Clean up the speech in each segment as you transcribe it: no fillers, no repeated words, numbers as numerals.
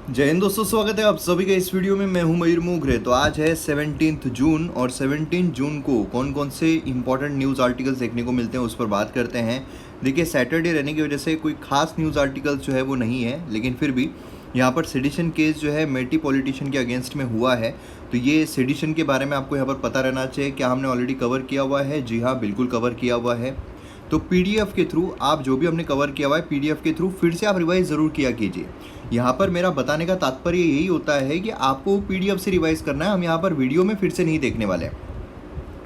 जय हिंद दोस्तों, स्वागत है आप सभी का इस वीडियो में। मैं हूं मयूर मोगरे। तो आज है 17 जून और 17 जून को कौन कौन से इंपॉर्टेंट न्यूज़ आर्टिकल्स देखने को मिलते हैं उस पर बात करते हैं। देखिए, सैटरडे रहने की वजह से कोई खास न्यूज़ आर्टिकल्स जो है वो नहीं है, लेकिन फिर भी यहाँ पर सेडिशन केस जो है मेटी पॉलिटिशियन के अगेंस्ट में हुआ है। तो ये सेडिशन के बारे में आपको यहाँ पर पता रहना चाहिए। क्या हमने ऑलरेडी कवर किया हुआ है? जी हाँ, बिल्कुल कवर किया हुआ है। तो पीडीएफ के थ्रू आप जो भी हमने कवर किया हुआ है, पीडीएफ के थ्रू फिर से आप रिवाइज ज़रूर किया कीजिए। यहाँ पर मेरा बताने का तात्पर्य यही होता है कि आपको पीडीएफ से रिवाइज करना है। हम यहाँ पर वीडियो में फिर से नहीं देखने वाले हैं,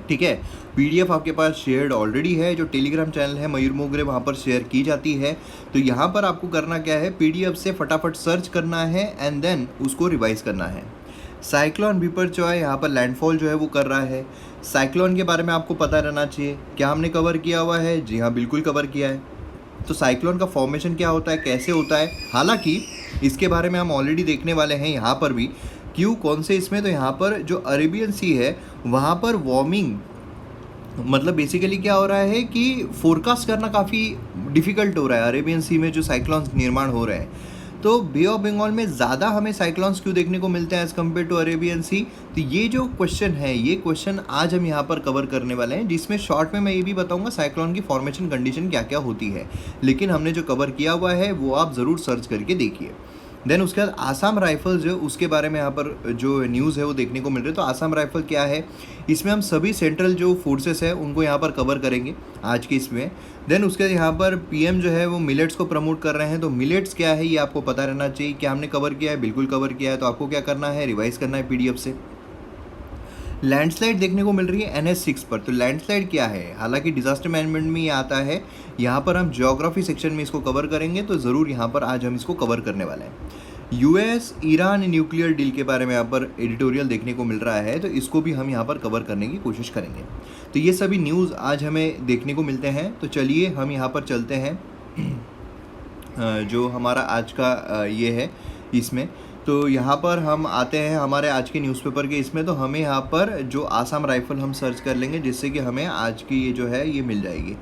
ठीक है। पीडीएफ आपके पास शेयर्ड ऑलरेडी है, जो टेलीग्राम चैनल है मयूर मोगरे, वहाँ पर शेयर की जाती है। तो यहाँ पर आपको करना क्या है, पीडीएफ से फटाफट सर्च करना है एंड देन उसको रिवाइज करना है। साइक्लोन बिपरजॉय यहाँ पर लैंडफॉल जो है वो कर रहा है। साइक्लोन के बारे में आपको पता रहना चाहिए। क्या हमने कवर किया हुआ है? जी हाँ, बिल्कुल कवर किया है। तो साइक्लोन का फॉर्मेशन क्या होता है, कैसे होता है, हालांकि इसके बारे में हम ऑलरेडी देखने वाले हैं यहाँ पर भी। क्यों, कौन से इसमें? तो यहाँ पर जो अरेबियन सी है वहाँ पर वार्मिंग, मतलब बेसिकली क्या हो रहा है कि फोरकास्ट करना काफ़ी डिफ़िकल्ट हो रहा है अरेबियन सी में जो साइक्लोन्स निर्माण हो रहे हैं। तो बे ऑफ बंगाल में ज़्यादा हमें साइक्लोन्स क्यों देखने को मिलते हैं एज़ कम्पेयर टू अरेबियन सी? तो ये जो क्वेश्चन है, ये क्वेश्चन आज हम यहाँ पर कवर करने वाले हैं, जिसमें शॉर्ट में मैं ये भी बताऊँगा साइक्लोन की फॉर्मेशन कंडीशन क्या क्या होती है। लेकिन हमने जो कवर किया हुआ है वो आप ज़रूर सर्च करके देखिए। देन उसके बाद आसाम राइफल्स जो, उसके बारे में यहाँ पर जो न्यूज़ है वो देखने को मिल रही है। तो आसाम राइफल क्या है, इसमें हम सभी सेंट्रल जो फोर्सेस है उनको यहाँ पर कवर करेंगे आज के इसमें। देन उसके बाद यहाँ पर पीएम जो है वो मिलेट्स को प्रमोट कर रहे हैं। तो मिलेट्स क्या है ये आपको पता रहना चाहिए। क्या हमने कवर किया है? बिल्कुल कवर किया है। तो आपको क्या करना है, रिवाइज करना है पीडीएफ से। लैंडस्लाइड देखने को मिल रही है NH6 पर। तो लैंडस्लाइड क्या है, हालांकि डिजास्टर मैनेजमेंट में ये आता है, यहाँ पर हम ज्योग्राफी सेक्शन में इसको कवर करेंगे। तो ज़रूर यहाँ पर आज हम इसको कवर करने वाले हैं। यूएस ईरान न्यूक्लियर डील के बारे में यहाँ पर एडिटोरियल देखने को मिल रहा है, तो इसको भी हम यहाँ पर कवर करने की कोशिश करेंगे। तो ये सभी न्यूज़ आज हमें देखने को मिलते हैं। तो चलिए हम यहाँ पर चलते हैं जो हमारा आज का ये है इसमें। तो यहाँ पर हम आते हैं हमारे आज के न्यूज़पेपर के इसमें। तो हमें यहाँ पर जो आसाम राइफ़ल हम सर्च कर लेंगे, जिससे कि हमें आज की ये जो है ये मिल जाएगी।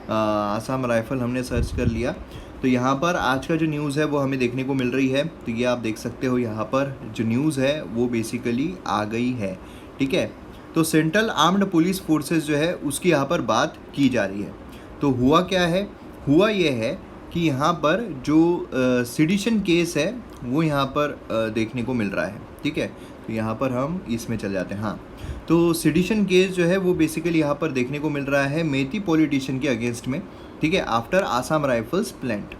आसाम राइफ़ल हमने सर्च कर लिया। तो यहाँ पर आज का जो न्यूज़ है वो हमें देखने को मिल रही है। तो ये आप देख सकते हो, यहाँ पर जो न्यूज़ है वो बेसिकली आ गई है, ठीक है। तो सेंट्रल आर्म्ड पुलिस फोर्सेस जो है उसकी यहाँ पर बात की जा रही है। तो हुआ क्या है, हुआ ये है कि यहाँ पर जो सेडिशन केस है वो यहाँ पर देखने को मिल रहा है, ठीक है। तो यहाँ पर हम इसमें चले जाते हैं। हाँ, तो सेडिशन केस जो है वो बेसिकली यहाँ पर देखने को मिल रहा है मेती पॉलिटिशियन के अगेंस्ट में, ठीक है, आफ्टर आसाम राइफल्स प्लांट।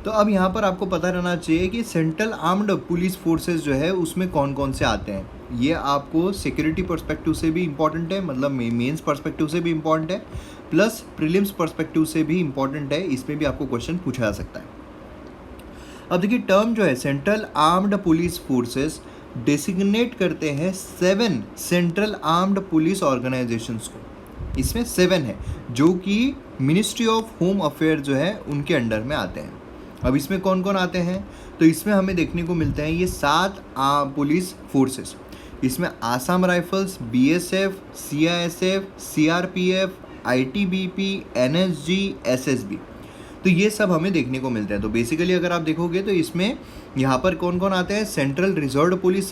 तो अब यहाँ पर आपको पता रहना चाहिए कि सेंट्रल आर्म्ड पुलिस फोर्सेस जो है उसमें कौन कौन से आते हैं। ये आपको सिक्योरिटी पर्सपेक्टिव से भी इम्पॉर्टेंट है, मतलब मेंस पर्सपेक्टिव से भी इम्पॉर्टेंट है, प्लस प्रीलिम्स पर्सपेक्टिव से भी इम्पॉर्टेंट है। इसमें भी आपको क्वेश्चन पूछा जा सकता है। अब देखिए, टर्म जो है central armed police forces designate करते हैं 7 सेंट्रल आर्म्ड पुलिस ऑर्गेनाइजेशंस को। इसमें 7 है जो कि मिनिस्ट्री ऑफ होम अफेयर जो है उनके अंडर में आते हैं। अब इसमें कौन कौन आते हैं? तो इसमें हमें देखने को मिलते हैं ये 7 पुलिस फोर्सेस। इसमें Assam rifles, BSF, CISF, CRPF, ITBP, NSG, SSB। तो ये सब हमें देखने को मिलते हैं। तो बेसिकली अगर आप देखोगे तो इसमें यहाँ पर कौन कौन आते हैं, central reserve police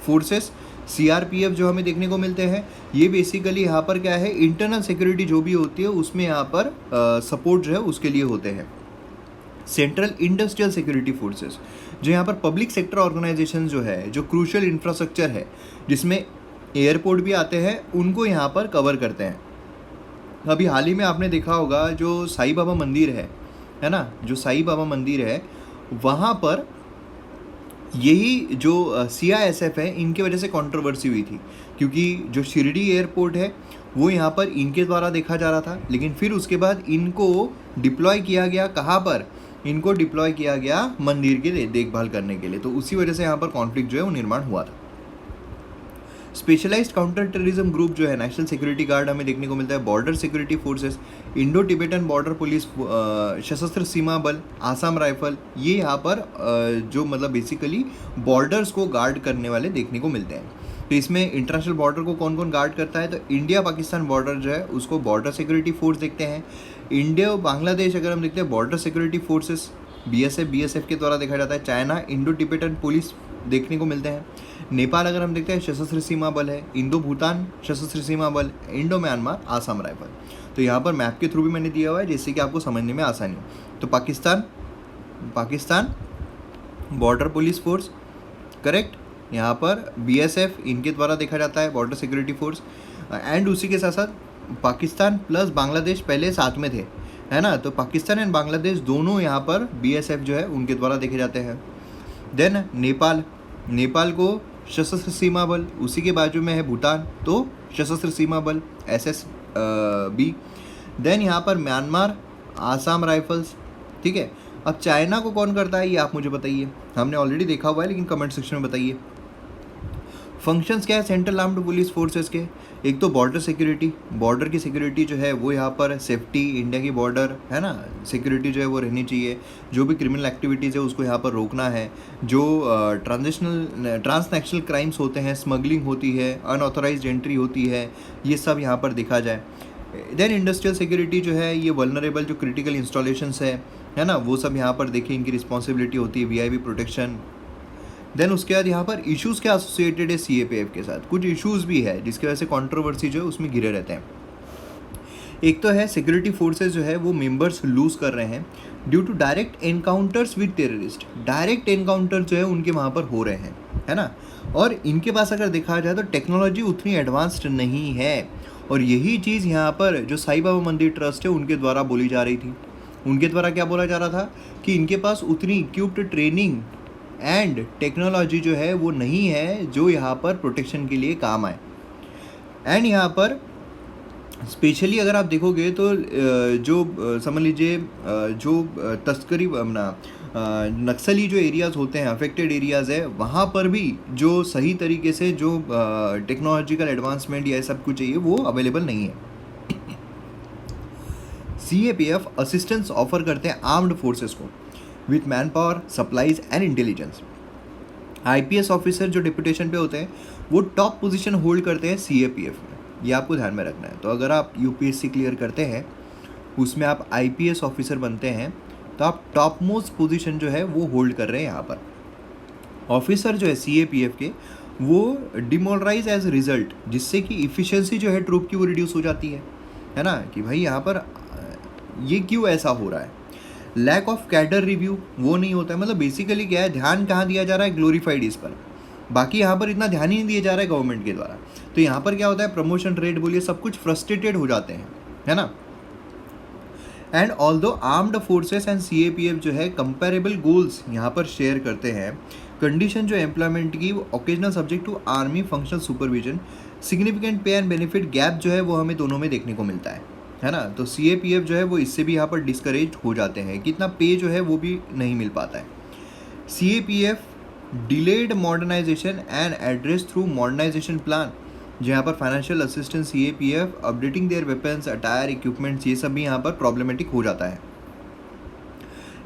forces, CRPF जो हमें देखने को मिलते हैं। ये बेसिकली यहाँ पर क्या है, इंटरनल सिक्योरिटी जो भी होती है उसमें यहाँ पर सपोर्ट जो है उसके लिए होते हैं। सेंट्रल इंडस्ट्रियल सिक्योरिटी फोर्सेस जो यहाँ पर पब्लिक सेक्टर ऑर्गेनाइजेशन जो है, जो क्रूशल इंफ्रास्ट्रक्चर है, जिसमें एयरपोर्ट भी आते हैं, उनको यहाँ पर कवर करते हैं। अभी हाल ही में आपने देखा होगा जो साईं बाबा मंदिर है ना, जो साईं बाबा मंदिर है वहाँ पर यही जो CISF है इनके वजह से कंट्रोवर्सी हुई थी, क्योंकि जो शिरडी एयरपोर्ट है वो यहाँ पर इनके द्वारा देखा जा रहा था, लेकिन फिर उसके बाद इनको डिप्लॉय किया गया, कहाँ पर, इनको डिप्लॉय किया गया मंदिर के देखभाल करने के लिए। तो उसी वजह से यहाँ पर कॉन्फ्लिक्ट जो है वो निर्माण हुआ था। स्पेशलाइज्ड काउंटर टेररिज्म ग्रुप जो है नेशनल सिक्योरिटी गार्ड हमें देखने को मिलता है, border security forces, Indo Tibetan border police, सशस्त्र सीमा बल, आसाम राइफल, ये यहाँ पर जो मतलब बेसिकली बॉर्डर्स को गार्ड करने वाले देखने को मिलते हैं। तो इसमें इंटरनेशनल बॉर्डर को कौन कौन गार्ड करता है, तो इंडिया पाकिस्तान बॉर्डर जो है उसको बॉर्डर सिक्योरिटी फोर्स देखते हैं। इंडिया और बांग्लादेश अगर हम देखते हैं बॉर्डर सिक्योरिटी फोर्सेस, बीएसएफ के द्वारा देखा जाता है। चाइना इंडो टिबेटन पुलिस देखने को मिलते हैं। नेपाल अगर हम देखते हैं सशस्त्र सीमा बल है। इंडो भूटान सशस्त्र सीमा बल, इंडो म्यांमार आसाम राइफल। तो यहाँ पर मैप के थ्रू भी मैंने दिया हुआ है जिससे कि आपको समझने में आसानी हो। तो Pakistan border police force, correct. यहाँ पर बीएसएफ इनके द्वारा देखा जाता है, बॉर्डर सिक्योरिटी फोर्स। एंड उसी के साथ साथ पाकिस्तान प्लस बांग्लादेश पहले साथ में थे, है ना। तो पाकिस्तान एंड बांग्लादेश दोनों यहाँ पर बीएसएफ जो है उनके द्वारा देखे जाते हैं। देन नेपाल को सशस्त्र सीमा बल, उसी के बाजू में है भूटान, तो सशस्त्र सीमा बल SSB। देन यहाँ पर म्यांमार आसाम राइफल्स, ठीक है। अब चाइना को कौन करता है ये आप मुझे बताइए, हमने ऑलरेडी देखा हुआ है लेकिन कमेंट सेक्शन में बताइए। फंक्शंस क्या है सेंट्रल आर्म्ड पुलिस फोर्सेस के? एक तो बॉर्डर सिक्योरिटी, बॉर्डर की सिक्योरिटी जो है वो यहाँ पर सेफ्टी, इंडिया की बॉर्डर है ना, सिक्योरिटी जो है वो रहनी चाहिए। जो भी क्रिमिनल एक्टिविटीज़ है उसको यहाँ पर रोकना है। जो ट्रांसनेशनल क्राइम्स होते हैं, स्मगलिंग होती है, अनऑथोराइज्ड एंट्री होती है, ये सब यहाँ पर देखा जाए। देन इंडस्ट्रियल सिक्योरिटी जो है, ये वल्नरेबल जो क्रिटिकल इंस्टॉलेशंस है ना, वो सब यहाँ पर देखिए इनकी रिस्पॉन्सिबिलिटी होती है, वीआईपी प्रोटेक्शन। देन उसके बाद यहाँ पर इश्यूज़ क्या एसोसिएटेड है CAPF के साथ, कुछ इश्यूज़ भी है जिसकी वजह से कंट्रोवर्सी जो है उसमें घिरे रहते हैं। एक तो है सिक्योरिटी फोर्सेस जो है वो मेंबर्स लूज कर रहे हैं due to direct encounters with terrorist. Direct encounter जो है उनके वहाँ पर हो रहे हैं, है ना। और इनके पास अगर देखा जाए तो टेक्नोलॉजी उतनी एडवांस्ड नहीं है। और यही चीज़ यहाँ पर जो साईं बाबा मंदिर ट्रस्ट है उनके द्वारा बोली जा रही थी। उनके द्वारा क्या बोला जा रहा था कि इनके पास उतनी इक्विप्ड ट्रेनिंग एंड टेक्नोलॉजी जो है वो नहीं है जो यहाँ पर प्रोटेक्शन के लिए काम आए। एंड यहाँ पर स्पेशली अगर आप देखोगे तो जो समझ लीजिए जो तस्करी नक्सली जो एरियाज़ होते हैं, अफेक्टेड एरियाज़ है, वहाँ पर भी जो सही तरीके से जो टेक्नोलॉजिकल एडवांसमेंट या सब कुछ चाहिए वो अवेलेबल नहीं है। CAPF असिस्टेंस ऑफर करते हैं आर्म्ड फोर्सेस को with man power, supplies and intelligence. IPS officer जो डिप्यूटेशन पे होते हैं वो टॉप पोजीशन होल्ड करते हैं CAPF में, ये आपको ध्यान में रखना है। तो अगर आप UPSC क्लियर करते हैं, उसमें आप IPS ऑफिसर बनते हैं, तो आप टॉप मोस्ट पोजीशन जो है वो होल्ड कर रहे हैं यहाँ पर। ऑफिसर जो है CAPF के वो डिमोरलाइज एज रिजल्ट, जिससे कि इफ़िशेंसी जो है ट्रूप की वो रिड्यूस हो जाती है ना, कि भाई यहाँ पर ये क्यों ऐसा हो रहा है। लैक ऑफ कैडर रिव्यू वो नहीं होता है। मतलब बेसिकली क्या है, ध्यान कहाँ दिया जा रहा है, ग्लोरीफाइड इस पर, बाकी यहाँ पर इतना ध्यान ही नहीं दिया जा रहा है गवर्नमेंट के द्वारा। तो यहाँ पर क्या होता है, प्रमोशन रेट बोलिए, सब कुछ फ्रस्ट्रेटेड हो जाते हैं, है ना। And although armed forces and CAPF जो है कंपेरेबल गोल्स यहाँ पर शेयर करते हैं, कंडीशन जो एम्प्लॉयमेंट की occasional subject to army functional supervision, significant pay and benefit gap जो है वो हमें दोनों में देखने को मिलता है ना। तो CAPF जो है वो इससे भी यहाँ पर डिस्करेज हो जाते हैं कि इतना पे जो है वो भी नहीं मिल पाता है। CAPF delayed modernization and address through modernization plan, जो यहाँ पर financial assistance CAPF updating their weapons, attire, equipments, ये सब भी यहाँ पर प्रॉब्लमेटिक हो जाता है।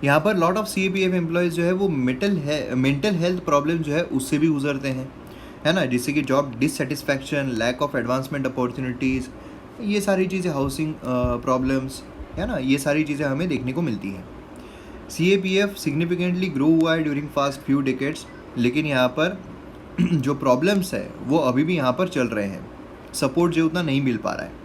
यहाँ पर लॉट ऑफ CAPF एम्प्लॉयज़ जो है वो मेंटल हेल्थ प्रॉब्लम जो है उससे भी गुजरते हैं, है ना, जिससे कि job dissatisfaction, lack of advancement opportunities, ये सारी चीज़ें, हाउसिंग प्रॉब्लम्स, है ना, ये सारी चीज़ें हमें देखने को मिलती हैं। CAPF सिग्निफिकेंटली ग्रो हुआ है ड्यूरिंग फास्ट फ्यू डिकेड्स, लेकिन यहाँ पर जो प्रॉब्लम्स है वो अभी भी यहाँ पर चल रहे हैं, सपोर्ट जो उतना नहीं मिल पा रहा है।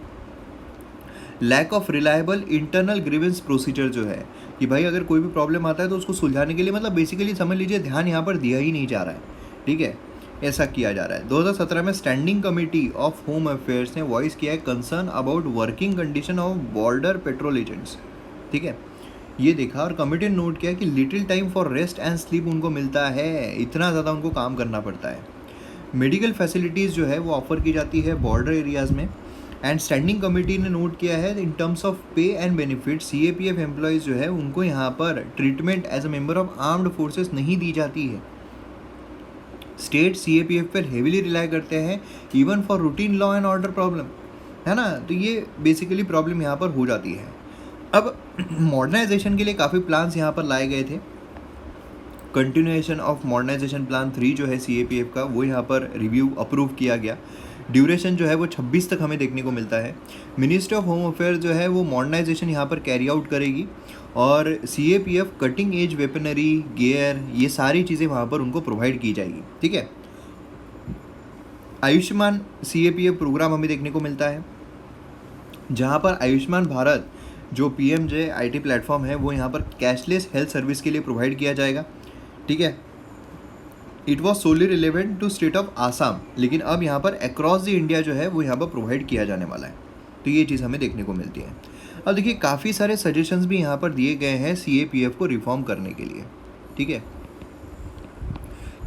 Lack of reliable internal grievance procedure जो है कि भाई अगर कोई भी प्रॉब्लम आता है तो उसको सुलझाने के लिए, मतलब बेसिकली समझ लीजिए ध्यान यहाँ पर दिया ही नहीं जा रहा है, ठीक है, ऐसा किया जा रहा है। 2017 में standing committee of home affairs ने वॉइस किया है concern about working condition of border patrol agents, ठीक है, ये देखा और कमेटी ने नोट किया कि little time for rest and sleep उनको मिलता है, इतना ज़्यादा उनको काम करना पड़ता है। मेडिकल फैसिलिटीज़ जो है वो ऑफर की जाती है बॉर्डर एरियाज़ में। एंड स्टैंडिंग कमेटी ने नोट किया है in terms of pay and benefit, CAPF employees जो है उनको यहाँ पर treatment as a member of armed forces नहीं दी जाती है। स्टेट CAPF पर हेविली रिलाई करते हैं even for routine law and order problem, है ना, तो ये बेसिकली प्रॉब्लम यहाँ पर हो जाती है। अब मॉडर्नाइजेशन के लिए काफ़ी प्लान्स यहाँ पर लाए गए थे। कंटिन्यूएशन ऑफ मॉडर्नाइजेशन प्लान 3 जो है CAPF का, वो यहाँ पर रिव्यू अप्रूव किया गया। ड्यूरेशन जो है वो 26 तक हमें देखने को मिलता है। मिनिस्ट्री ऑफ होम अफेयर्स जो है वो मॉडर्नाइजेशन यहाँ पर कैरी आउट करेगी और CAPF cutting edge weaponry gear ये सारी चीज़ें वहाँ पर उनको प्रोवाइड की जाएगी, ठीक है। आयुष्मान CAPF प्रोग्राम हमें देखने को मिलता है, जहाँ पर आयुष्मान भारत जो PMJIT प्लेटफॉर्म है वो यहाँ पर कैशलेस हेल्थ सर्विस के लिए प्रोवाइड किया जाएगा, ठीक है। It was solely relevant to state of Assam, लेकिन अब यहाँ पर अक्रॉस द इंडिया जो है वो यहाँ पर प्रोवाइड किया जाने वाला है, तो ये चीज़ हमें देखने को मिलती है। अब देखिए काफ़ी सारे सजेशंस भी यहाँ पर दिए गए हैं CAPF को रिफॉर्म करने के लिए, ठीक है।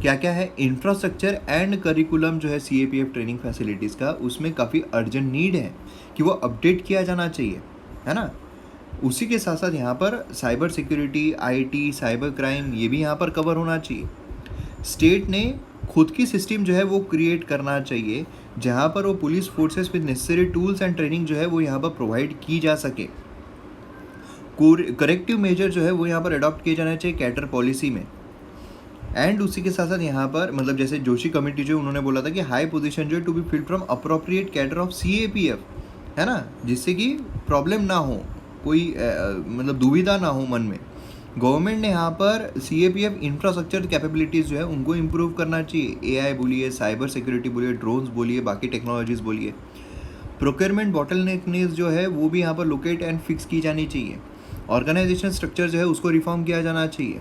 क्या क्या है, इंफ्रास्ट्रक्चर एंड करिकुलम जो है CAPF ट्रेनिंग फैसिलिटीज़ का, उसमें काफ़ी अर्जेंट नीड है कि वो अपडेट किया जाना चाहिए, है ना। उसी के साथ साथ यहाँ पर cyber security, IT, cyber crime ये भी यहाँ पर कवर होना चाहिए। स्टेट ने खुद की सिस्टम जो है वो क्रिएट करना चाहिए, जहाँ पर वो police forces with necessary tools and training जो है वो यहाँ पर प्रोवाइड की जा सके। करेक्टिव मेजर जो है वो यहाँ पर अडॉप्ट किए जाना चाहिए कैडर पॉलिसी में। एंड उसी के साथ साथ यहाँ पर मतलब जैसे जोशी कमेटी जो उन्होंने बोला था कि हाई पोजीशन जो है to be filled from appropriate cadre of CAPF, है ना, जिससे कि प्रॉब्लम ना हो, कोई मतलब दुविधा ना हो मन में। गवर्नमेंट ने यहाँ पर CAPF इंफ्रास्ट्रक्चर कैपेबिलिटीज़ जो है उनको इम्प्रूव करना चाहिए, AI बोलिए, साइबर सिक्योरिटी बोलिए, ड्रोन्स बोलिए, बाकी टेक्नोलॉजीज़ बोलिए। प्रोक्योरमेंट बॉटलनेकनेस जो है वो भी यहाँ पर लोकेट एंड फिक्स की जानी चाहिए। ऑर्गेनाइजेशन स्ट्रक्चर जो है उसको रिफॉर्म किया जाना चाहिए।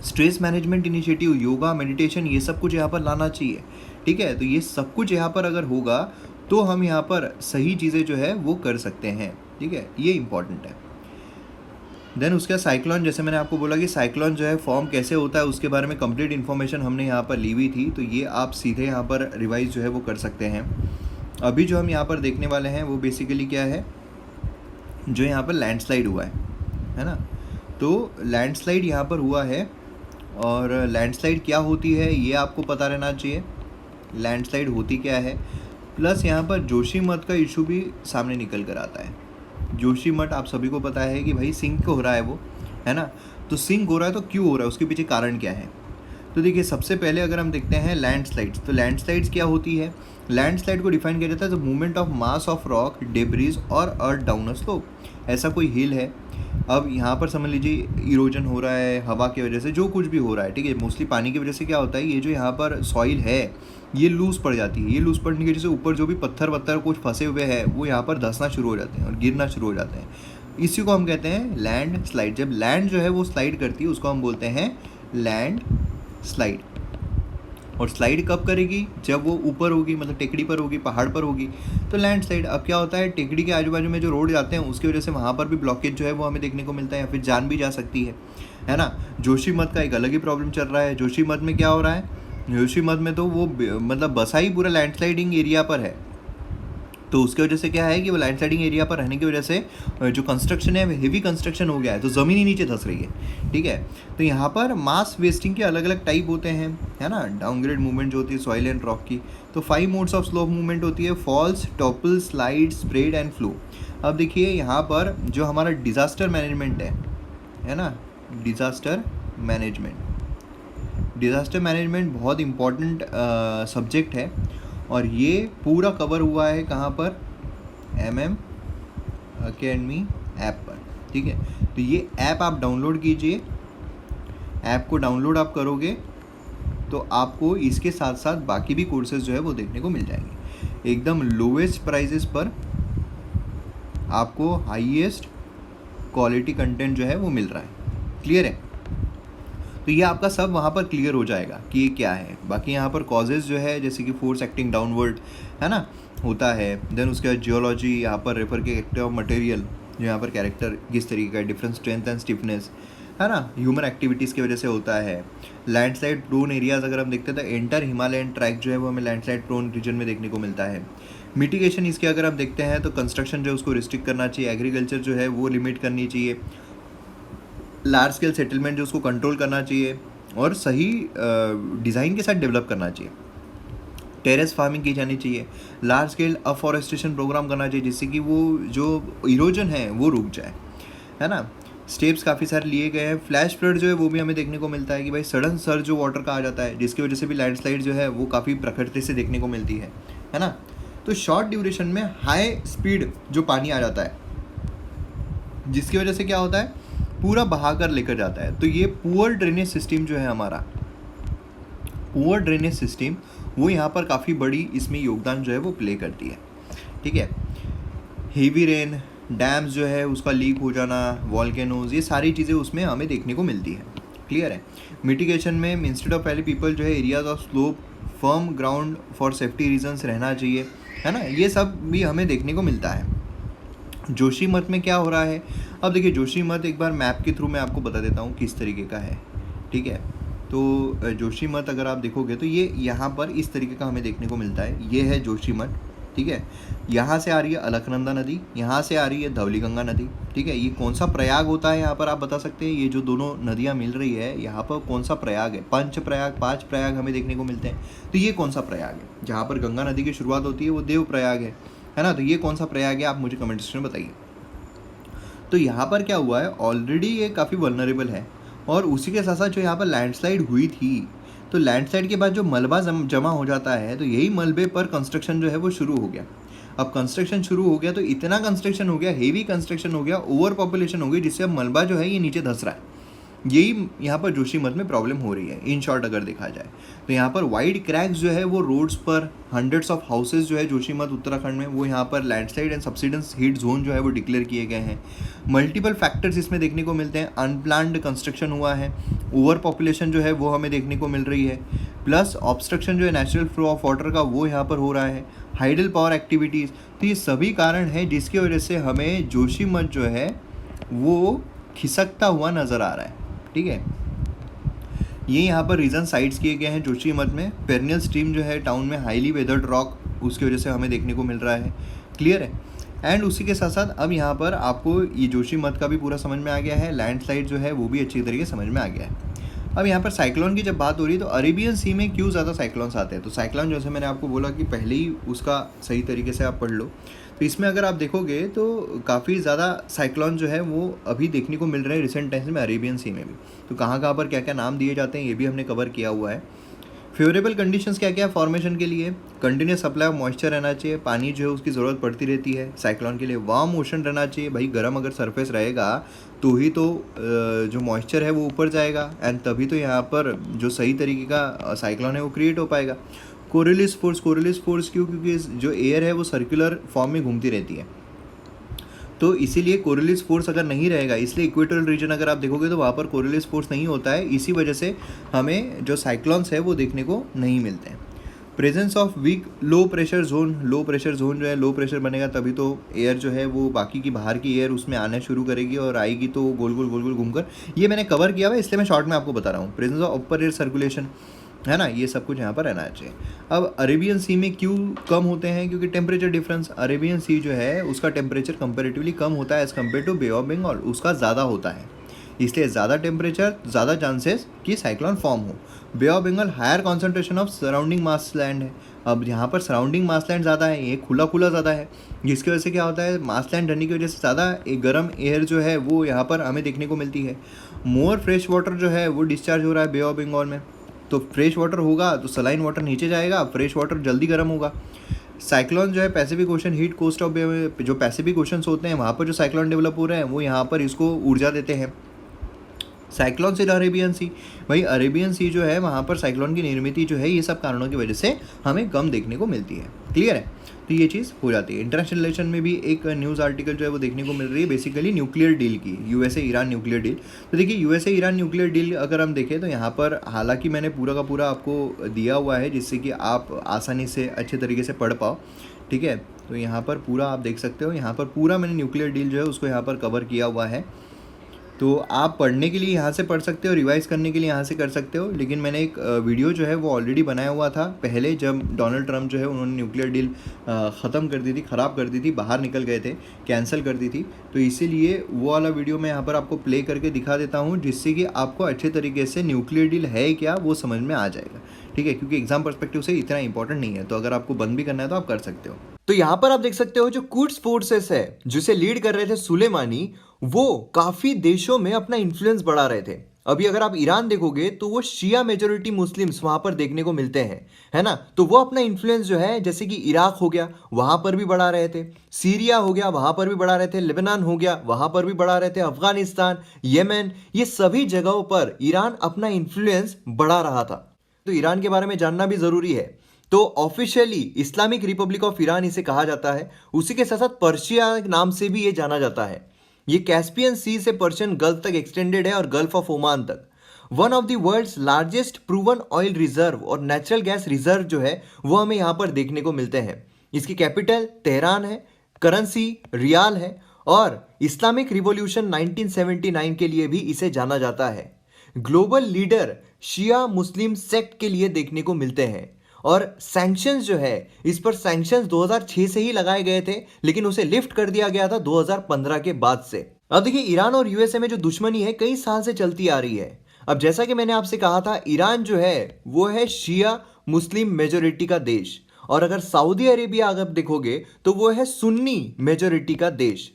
Stress management initiative, yoga, meditation ये सब कुछ यहाँ पर लाना चाहिए, ठीक है। तो ये सब कुछ यहाँ पर अगर होगा तो हम यहाँ पर सही चीज़ें जो है वो कर सकते हैं, ठीक है, ये इंपॉर्टेंट है। देन उसका साइक्लोन, जैसे मैंने आपको बोला कि साइक्लोन जो है फॉर्म कैसे होता है उसके बारे में कंप्लीट इन्फॉर्मेशन हमने यहाँ पर ली हुई थी, तो ये आप सीधे यहाँ पर रिवाइज जो है वो कर सकते हैं। अभी जो हम यहाँ पर देखने वाले हैं वो बेसिकली क्या है, जो यहाँ पर लैंडस्लाइड हुआ है ना। तो लैंडस्लाइड यहाँ पर हुआ है, और लैंडस्लाइड क्या होती है ये आपको पता रहना चाहिए, लैंडस्लाइड होती क्या है। प्लस यहाँ पर जोशीमठ का इशू भी सामने निकल कर आता है। जोशीमठ आप सभी को पता है कि भाई सिंक हो रहा है वो, है ना। तो सिंक हो रहा है तो क्यों हो रहा है, उसके पीछे कारण क्या है। तो देखिए सबसे पहले अगर हम देखते हैं लैंडस्लाइड्स, तो लैंडस्लाइड्स क्या होती है। लैंडस्लाइड को डिफाइन किया जाता है the movement of mass of rock, debris और अर्थ डाउन अ स्लोप। ऐसा कोई हिल है, अब यहाँ पर समझ लीजिए इरोजन हो रहा है हवा की वजह से, जो कुछ भी हो रहा है, ठीक है, मोस्टली पानी की वजह से क्या होता है, ये जो यहाँ पर सॉइल है ये लूज़ पड़ जाती है। ये लूज़ पड़ने की वजह से ऊपर जो भी पत्थर वत्थर कुछ फंसे हुए हैं वो यहाँ पर धंसना शुरू हो जाते हैं और गिरना शुरू हो जाते हैं। इसी को हम कहते हैं लैंड स्लाइड। जब लैंड जो है वो स्लाइड करती है उसको हम बोलते हैं लैंड स्लाइड। और स्लाइड कब करेगी, जब वो ऊपर होगी, मतलब टेकड़ी पर होगी, पहाड़ पर होगी, तो लैंड स्लाइड। अब क्या होता है, टेकड़ी के आजू बाजू में जो रोड जाते हैं उसकी वजह से वहाँ पर भी ब्लॉकेज जो है वो हमें देखने को मिलता है, या फिर जान भी जा सकती है ना। जोशीमठ का एक अलग ही प्रॉब्लम चल रहा है। जोशीमठ में क्या हो रहा है, जोशीमठ में तो वो मतलब बसा ही पूरा लैंडस्लाइडिंग एरिया पर है, तो उसकी वजह से क्या है कि वो लैंडस्लाइडिंग एरिया पर रहने की वजह से जो कंस्ट्रक्शन है हेवी कंस्ट्रक्शन हो गया है, तो ज़मीन ही नीचे धंस रही है, ठीक है। तो यहाँ पर मास वेस्टिंग के अलग अलग टाइप होते हैं, है ना। डाउनग्रेड मूवमेंट जो होती है सॉइल एंड रॉक की, तो 5 मोड्स ऑफ स्लोप मूवमेंट होती है, falls, topple, slide, spread and flow. अब देखिए यहाँ पर जो हमारा डिज़ास्टर मैनेजमेंट है ना, डिज़ास्टर मैनेजमेंट बहुत इम्पॉर्टेंट सब्जेक्ट है, और ये पूरा कवर हुआ है कहाँ पर, MM अकेडमी ऐप पर, ठीक है। तो ये ऐप आप डाउनलोड कीजिए, ऐप को डाउनलोड आप करोगे तो आपको इसके साथ साथ बाकी भी कोर्सेज जो है वो देखने को मिल जाएंगे एकदम लोवेस्ट प्राइजेस पर। आपको हाईएस्ट क्वालिटी कंटेंट जो है वो मिल रहा है, क्लियर है। तो ये आपका सब वहाँ पर क्लियर हो जाएगा कि ये क्या है। बाकी यहाँ पर कॉजेज़ जो है जैसे कि फोर्स एक्टिंग डाउनवर्ड, है ना, होता है। देन उसके बाद जियोलॉजी, यहाँ पर रेफर के कैरेक्टर ऑफ मटेरियल, जो यहाँ पर कैरेक्टर किस तरीके का, डिफरेंट स्ट्रेंथ एंड स्टिफनेस, है ना, ह्यूमन एक्टिविटीज़ की वजह से होता है। लैंडस्लाइड प्रोन एरियाज़ अगर हम देखते हैं तो एंटर हिमालयन ट्रैक जो है वो हमें लैंडस्लाइड प्रोन रीजन में देखने को मिलता है। मिटिगेशन इसके अगर हम देखते हैं तो कंस्ट्रक्शन जो है उसको रिस्ट्रिक्ट करना चाहिए, एग्रीकल्चर जो है वो लिमिट करनी चाहिए, लार्ज स्केल सेटलमेंट जो उसको कंट्रोल करना चाहिए, और सही डिज़ाइन के साथ डेवलप करना चाहिए। टेरेस फार्मिंग की जानी चाहिए, लार्ज स्केल अफॉरेस्टेशन प्रोग्राम करना चाहिए जिससे कि वो जो इरोजन है वो रुक जाए, है ना। स्टेप्स काफ़ी सारे लिए गए हैं। फ्लैश फ्लड जो है वो भी हमें देखने को मिलता है कि भाई सडन सर्ज जो वाटर का आ जाता है, जिसकी वजह से भी लैंडस्लाइड जो है वो काफ़ी प्रकृति से देखने को मिलती है ना। तो शॉर्ट ड्यूरेशन में हाई स्पीड जो पानी आ जाता है, जिसकी वजह से क्या होता है पूरा बहाकर लेकर जाता है। तो ये पुअर ड्रेनेज सिस्टम जो है हमारा, पुअर ड्रेनेज सिस्टम, वो यहाँ पर काफ़ी बड़ी इसमें योगदान जो है वो प्ले करती है। ठीक है, हेवी रेन, डैम्स जो है उसका लीक हो जाना, वॉल्केनोज, ये सारी चीज़ें उसमें हमें देखने को मिलती है। क्लियर है। मिटिगेशन में इंस्टेड ऑफ पहले पीपल जो है areas of slope firm ground for safety reasons रहना चाहिए, है ना, ये सब भी हमें देखने को मिलता है। जोशीमठ में क्या हो रहा है, अब देखिए जोशीमठ एक बार मैप के थ्रू मैं आपको बता देता हूँ किस तरीके का है। ठीक है, तो जोशीमठ अगर आप देखोगे तो ये यहाँ पर इस तरीके का हमें देखने को मिलता है। ये है जोशीमठ। ठीक है, यहाँ से आ रही है अलकनंदा नदी, यहाँ से आ रही है धवलीगंगा नदी। ठीक है, ये कौन सा प्रयाग होता है यहाँ पर आप बता सकते हैं, ये जो दोनों नदियाँ मिल रही है यहाँ पर कौन सा प्रयाग है, पंच प्रयाग, पांच प्रयाग हमें देखने को मिलते हैं। तो ये कौन सा प्रयाग है, जहाँ पर गंगा नदी की शुरुआत होती है वो देव प्रयाग है ना। तो ये कौन सा प्रयाग है आप मुझे कमेंट सेक्शन में बताइए। तो यहाँ पर क्या हुआ है, ऑलरेडी ये काफ़ी वल्नरेबल है, और उसी के साथ साथ जो यहाँ पर लैंडस्लाइड हुई थी, तो लैंडस्लाइड के बाद जो मलबा जमा हो जाता है, तो यही मलबे पर कंस्ट्रक्शन जो है वो शुरू हो गया। अब कंस्ट्रक्शन शुरू हो गया तो इतना कंस्ट्रक्शन हो गया, हेवी कंस्ट्रक्शन हो गया, ओवर पॉपुलेशन हो गई, जिससे अब मलबा जो है ये नीचे धंस रहा है। यही यहाँ पर जोशीमठ में प्रॉब्लम हो रही है। इन शॉर्ट अगर देखा जाए तो यहाँ पर वाइड क्रैक्स जो है वो रोड्स पर, हंड्रेड्स ऑफ हाउसेज जो है जोशीमठ उत्तराखंड में, वो यहाँ पर landslide and subsidence heat zone जो है वो डिक्लेयर किए गए हैं। मल्टीपल फैक्टर्स इसमें देखने को मिलते हैं, अनप्लान्ड कंस्ट्रक्शन हुआ है, ओवर पॉपुलेशन जो है वो हमें देखने को मिल रही है, प्लस ऑब्स्ट्रक्शन जो है नेचुरल फ्लो ऑफ वाटर का वो यहाँ पर हो रहा है, हाइडल पावर एक्टिविटीज़। तो ये सभी कारण हैं जिसकी वजह से हमें जोशीमठ जो है वो खिसकता हुआ नज़र आ रहा है। ठीक है, ये यहाँ पर रीजन साइट्स किए गए हैं जोशीमठ में। पेरिनियल स्ट्रीम जो है टाउन में हाईली वेदर्ड रॉक, उसकी वजह से हमें देखने को मिल रहा है। क्लियर है। एंड उसी के साथ साथ अब यहाँ पर आपको ये जोशीमठ का भी पूरा समझ में आ गया है, लैंडस्लाइड जो है वो भी अच्छी तरीके से समझ में आ गया है। अब यहाँ पर साइक्लोन की जब बात हो रही है तो अरेबियन सी में क्यों ज़्यादा साइक्लोन्स आते हैं, तो साइक्लोन जैसे मैंने आपको बोला कि पहले ही उसका सही तरीके से आप पढ़ लो, तो इसमें अगर आप देखोगे तो काफ़ी ज़्यादा साइक्लोन जो है वो अभी देखने को मिल रहे हैं रिसेंट टाइम्स में अरेबियन सी में भी। तो कहाँ कहाँ पर क्या क्या नाम दिए जाते हैं ये भी हमने कवर किया हुआ है। फेवरेबल कंडीशंस क्या क्या है फॉर्मेशन के लिए, कंटिन्यूस सप्लाई ऑफ मॉइस्चर रहना चाहिए, पानी जो है उसकी ज़रूरत पड़ती रहती है साइक्लोन के लिए। वार्म ओशन रहना चाहिए, भाई गर्म अगर सरफेस रहेगा तो ही तो जो मॉइस्चर है वो ऊपर जाएगा, एंड तभी तो यहाँ पर जो सही तरीके का साइक्लोन है वो क्रिएट हो पाएगा। कोरिलिस फोर्स, कोरिलिस फोर्स क्यों, क्योंकि जो एयर है वो सर्कुलर फॉर्म में घूमती रहती है, तो इसीलिए कोरिलिस फोर्स अगर नहीं रहेगा, इसलिए इक्वेटोरियल रीजन अगर आप देखोगे तो वहाँ पर कोरिलिस फोर्स नहीं होता है, इसी वजह से हमें जो साइक्लोन्स है वो देखने को नहीं मिलते हैं। Presence of weak low pressure zone, low pressure zone जो है, लो प्रेशर बनेगा तभी तो एयर जो है वो बाकी की बाहर की एयर उसमें आना शुरू करेगी और आएगी तो गोल गोल घूमकर, ये मैंने कवर किया हुआ है इसलिए मैं शॉर्ट में आपको बता रहा हूँ। Presence of upper air circulation है ना, ये सब कुछ यहाँ पर रहना चाहिए। अब अरेबियन सी में क्यों कम होते हैं, क्योंकि टेम्परेचर डिफरेंस, अरेबियन सी जो है उसका टेम्परेचर कंपेरेटिवली कम होता है as compare to Bay of Bengal, उसका ज़्यादा होता है, इसलिए ज़्यादा टेम्परेचर, ज़्यादा चांसेस कि साइक्लोन फॉर्म हो। Bay of Bengal higher concentration of surrounding mass land है, अब यहाँ पर सराउंडिंग मास लैंड ज़्यादा है, ये खुला खुला ज़्यादा है, जिसकी वजह से क्या होता है, मास लैंड रहने की वजह से ज़्यादा एक गर्म एयर जो है वो यहाँ पर हमें देखने को मिलती है। मोर फ्रेश वाटर जो है वो डिस्चार्ज हो रहा है बे ऑफ बंगाल में, तो फ्रेश वाटर होगा तो सलाइन वाटर नीचे जाएगा, फ्रेश वाटर जल्दी गर्म होगा। साइक्लोन जो है Pacific ocean hit coast of, जो पैसिफिक ओशंस होते हैं वहाँ पर जो साइक्लोन डेवलप हो रहे हैं वो यहाँ पर इसको ऊर्जा देते हैं। साइक्लोन से अरेबियन सी, भाई अरेबियन सी जो है वहाँ पर साइक्लोन की निर्मित जो है ये सब कारणों की वजह से हमें कम देखने को मिलती है। क्लियर है, तो ये चीज़ हो जाती है। इंटरनेशनल रिलेशन में भी एक न्यूज़ आर्टिकल जो है वो देखने को मिल रही है बेसिकली न्यूक्लियर डील की, यूएसए ईरान न्यूक्लियर डील। तो देखिए यूएसए ईरान न्यूक्लियर डील अगर हम देखें तो यहाँ पर हालांकि मैंने पूरा का पूरा आपको दिया हुआ है जिससे कि आप आसानी से अच्छे तरीके से पढ़ पाओ। ठीक है, तो यहाँ पर पूरा आप देख सकते हो, यहाँ पर पूरा मैंने न्यूक्लियर डील जो है उसको यहाँ पर कवर किया हुआ है, तो आप पढ़ने के लिए यहाँ से पढ़ सकते हो, रिवाइज करने के लिए यहाँ से कर सकते हो। लेकिन मैंने एक वीडियो जो है वो ऑलरेडी बनाया हुआ था पहले, जब डोनाल्ड ट्रंप जो है उन्होंने न्यूक्लियर डील ख़त्म कर दी थी, ख़राब कर दी थी, बाहर निकल गए थे, कैंसिल कर दी थी, तो इसीलिए वो वाला वीडियो मैं यहाँ पर आपको प्ले करके दिखा देता हूँ जिससे कि आपको अच्छे तरीके से न्यूक्लियर डील है क्या वो समझ में आ जाएगा। ठीक है, क्योंकि एग्जाम पर्सपेक्टिव से इतना इंपॉर्टेंट नहीं है, तो अगर आपको बंद भी करना है तो आप कर सकते हो। तो यहाँ पर आप देख सकते हो जो कुड्स फोर्सेस है जिसे लीड कर रहे थे सुलेमानी, वो काफी देशों में अपना इन्फ्लुएंस बढ़ा रहे थे। अभी अगर आप ईरान देखोगे तो वो शिया मेजोरिटी मुस्लिम्स वहां पर देखने को मिलते हैं, है ना। तो वो अपना इन्फ्लुएंस जो है, जैसे कि इराक हो गया वहां पर भी बढ़ा रहे थे, सीरिया हो गया वहां पर भी बढ़ा रहे थे, लेबनान हो गया वहां पर भी बढ़ा रहे थे, अफगानिस्तान, येमेन, ये सभी जगहों पर ईरान अपना इन्फ्लुएंस बढ़ा रहा था। तो ईरान के बारे में जानना भी जरूरी है। तो officially Islamic Republic of Iran इसे कहा जाता है, उसी के साथ साथ पर्शिया नाम से भी ये जाना जाता है। ये कैस्पियन सी से पर्शियन गल्फ तक एक्सटेंडेड है और गल्फ ऑफ ओमान तक। One of the world's largest proven oil reserve और नेचुरल गैस रिजर्व जो है वो हमें यहाँ पर देखने को मिलते हैं। इसकी कैपिटल तेहरान है, करेंसी रियाल है और इस्लामिक रिवॉल्यूशन 1979 के लिए भी इसे जाना जाता है। ग्लोबल लीडर शिया मुस्लिम सेक्ट के लिए देखने को मिलते हैं। और सैंक्शंस जो है, इस पर सैंक्शंस 2006 से ही लगाए गए थे, लेकिन उसे लिफ्ट कर दिया गया था 2015 के बाद से। अब देखिए, ईरान और यूएसए में जो दुश्मनी है कई साल से चलती आ रही है। अब जैसा कि मैंने आपसे कहा था, ईरान जो है वो है शिया मुस्लिम मेजोरिटी का देश, और अगर सऊदी अरेबिया अगर देखोगे तो वो है सुन्नी मेजोरिटी का देश।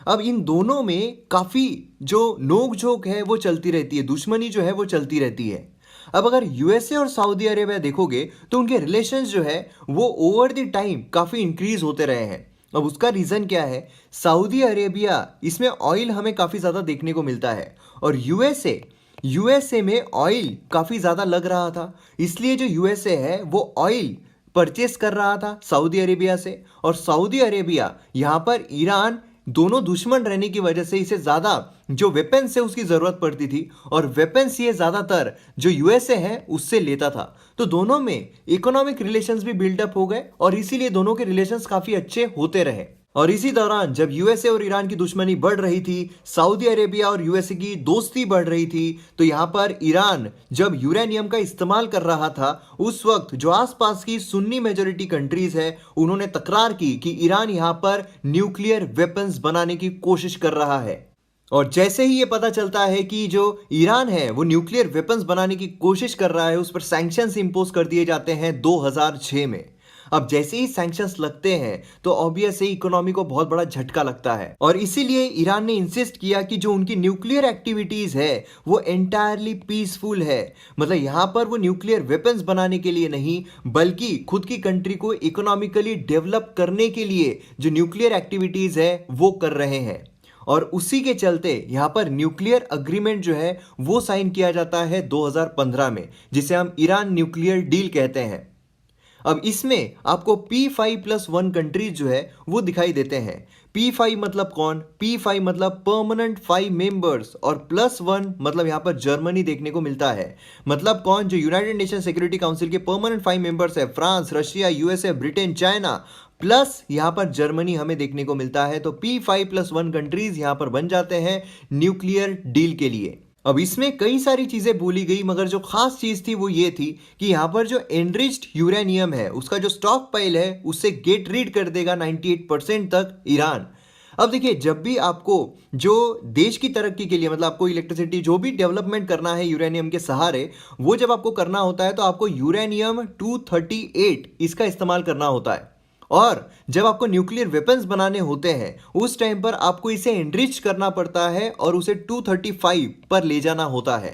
अब इन दोनों में काफी जो नोक झोंक है वो चलती रहती है, दुश्मनी जो है वो चलती रहती है। अब अगर यूएसए और सऊदी अरेबिया देखोगे तो उनके रिलेशंस जो है वो ओवर द टाइम काफी इंक्रीज होते रहे हैं। अब उसका रीजन क्या है? सऊदी अरेबिया, इसमें ऑयल हमें काफी ज्यादा देखने को मिलता है, और यूएसए में ऑयल काफी ज्यादा लग रहा था, इसलिए जो यूएसए है वो ऑयल परचेस कर रहा था सऊदी अरेबिया से। और सऊदी अरेबिया यहाँ पर ईरान, दोनों दुश्मन रहने की वजह से इसे ज्यादा जो वेपन्स है उसकी जरूरत पड़ती थी, और वेपन्स ये ज्यादातर जो यूएसए है उससे लेता था। तो दोनों में इकोनॉमिक रिलेशंस भी बिल्डअप हो गए, और इसीलिए दोनों के रिलेशंस काफी अच्छे होते रहे। और इसी दौरान जब यूएसए और ईरान की दुश्मनी बढ़ रही थी, सऊदी अरेबिया और यूएसए की दोस्ती बढ़ रही थी, तो यहां पर ईरान जब यूरेनियम का इस्तेमाल कर रहा था, उस वक्त जो आसपास की सुन्नी मेजोरिटी कंट्रीज है उन्होंने तकरार की कि ईरान यहां पर न्यूक्लियर वेपन्स बनाने की कोशिश कर रहा है। और जैसे ही ये पता चलता है कि जो ईरान है वो न्यूक्लियर वेपन्स बनाने की कोशिश कर रहा है, उस पर सैंक्शंस इंपोज कर दिए जाते हैं 2006 में। अब जैसे ही सैंक्शंस लगते हैं तो ऑब्वियसली इकोनॉमी को बहुत बड़ा झटका लगता है, और इसीलिए ईरान ने इंसिस्ट किया कि जो उनकी न्यूक्लियर एक्टिविटीज है वो एंटायरली पीसफुल है। मतलब यहाँ पर वो न्यूक्लियर वेपन्स बनाने के लिए नहीं, बल्कि खुद की कंट्री को इकोनॉमिकली डेवलप करने के लिए जो न्यूक्लियर एक्टिविटीज है वो कर रहे हैं। और उसी के चलते यहाँ पर न्यूक्लियर अग्रीमेंट जो है वो साइन किया जाता है 2015 में, जिसे हम ईरान न्यूक्लियर डील कहते हैं। अब इसमें आपको P5+1 कंट्रीज जो है वो दिखाई देते हैं। P5 मतलब कौन? P5 मतलब परमानेंट 5 मेंबर्स, और +1 मतलब यहाँ पर जर्मनी देखने को मिलता है। मतलब कौन? जो यूनाइटेड नेशन सिक्योरिटी काउंसिल के परमानेंट 5 मेंबर्स है, France, Russia, USA, Britain, China, plus यहाँ पर जर्मनी हमें देखने को मिलता है। तो P5+1 कंट्रीज यहाँ पर बन जाते हैं न्यूक्लियर डील के लिए। अब इसमें कई सारी चीजें बोली गई, मगर जो खास चीज थी वो ये थी कि यहाँ पर जो एनरिच्ड यूरेनियम है उसका जो स्टॉक पाइल है उससे गेट रीड कर देगा 98% तक ईरान। अब देखिए, जब भी आपको जो देश की तरक्की के लिए, मतलब आपको इलेक्ट्रिसिटी जो भी डेवलपमेंट करना है यूरेनियम के सहारे, वो जब आपको करना होता है तो आपको यूरेनियम 238 इसका इस्तेमाल करना होता है। और जब आपको न्यूक्लियर वेपन्स बनाने होते हैं उस टाइम पर आपको इसे एनरिच करना पड़ता है और उसे 235 पर ले जाना होता है।